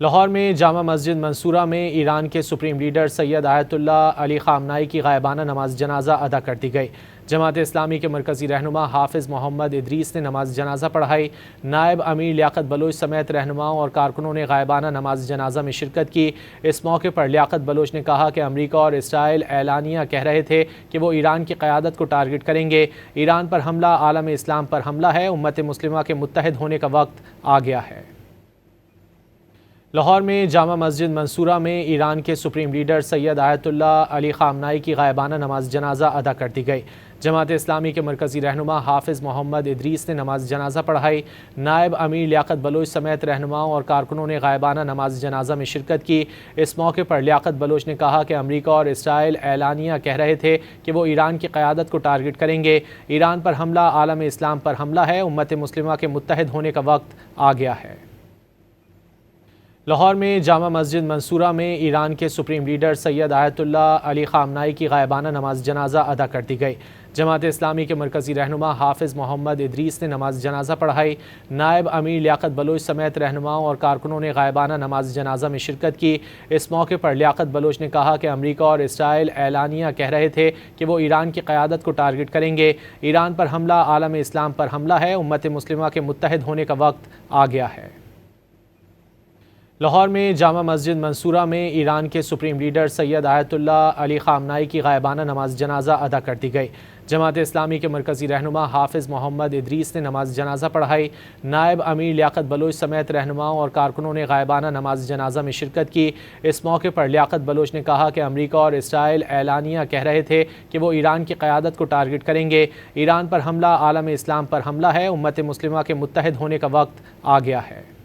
لاہور میں جامع مسجد منصورہ میں ایران کے سپریم لیڈر سید آیت اللہ علی خامنائی کی غائبانہ نماز جنازہ ادا کر دی گئی۔ جماعت اسلامی کے مرکزی رہنما حافظ محمد ادریس نے نماز جنازہ پڑھائی۔ نائب امیر لیاقت بلوچ سمیت رہنماؤں اور کارکنوں نے غائبانہ نماز جنازہ میں شرکت کی۔ اس موقع پر لیاقت بلوچ نے کہا کہ امریکہ اور اسرائیل اعلانیہ کہہ رہے تھے کہ وہ ایران کی قیادت کو ٹارگٹ کریں گے۔ ایران پر حملہ عالم اسلام پر حملہ ہے۔ امت مسلمہ کے متحد ہونے کا وقت آ گیا ہے۔ لاہور میں جامع مسجد منصورہ میں ایران کے سپریم لیڈر سید آیت اللہ علی خامنائی کی غائبانہ نماز جنازہ ادا کر دی گئی۔ جماعت اسلامی کے مرکزی رہنما حافظ محمد ادریس نے نماز جنازہ پڑھائی۔ نائب امیر لیاقت بلوچ سمیت رہنماؤں اور کارکنوں نے غائبانہ نماز جنازہ میں شرکت کی۔ اس موقع پر لیاقت بلوچ نے کہا کہ امریکہ اور اسرائیل اعلانیہ کہہ رہے تھے کہ وہ ایران کی قیادت کو ٹارگٹ کریں گے۔ ایران پر حملہ عالم اسلام پر حملہ ہے۔ امت مسلمہ کے متحد ہونے کا وقت آ گیا ہے۔ لاہور میں جامع مسجد منصورہ میں ایران کے سپریم لیڈر سید آیت اللہ علی خامنائی کی غائبانہ نماز جنازہ ادا کر دی گئی۔ جماعت اسلامی کے مرکزی رہنما حافظ محمد ادریس نے نماز جنازہ پڑھائی۔ نائب امیر لیاقت بلوچ سمیت رہنماؤں اور کارکنوں نے غائبانہ نماز جنازہ میں شرکت کی۔ اس موقع پر لیاقت بلوچ نے کہا کہ امریکہ اور اسرائیل اعلانیہ کہہ رہے تھے کہ وہ ایران کی قیادت کو ٹارگٹ کریں گے۔ ایران پر حملہ عالم اسلام پر حملہ ہے۔ امت مسلمہ کے متحد ہونے کا وقت آ گیا ہے۔ لاہور میں جامع مسجد منصورہ میں ایران کے سپریم لیڈر سید آیت اللہ علی خامنائی کی غائبانہ نماز جنازہ ادا کر دی گئی۔ جماعت اسلامی کے مرکزی رہنما حافظ محمد ادریس نے نماز جنازہ پڑھائی۔ نائب امیر لیاقت بلوچ سمیت رہنماؤں اور کارکنوں نے غائبانہ نماز جنازہ میں شرکت کی۔ اس موقع پر لیاقت بلوچ نے کہا کہ امریکہ اور اسرائیل اعلانیہ کہہ رہے تھے کہ وہ ایران کی قیادت کو ٹارگٹ کریں گے۔ ایران پر حملہ عالم اسلام پر حملہ ہے۔ امت مسلمہ کے متحد ہونے کا وقت آ گیا ہے۔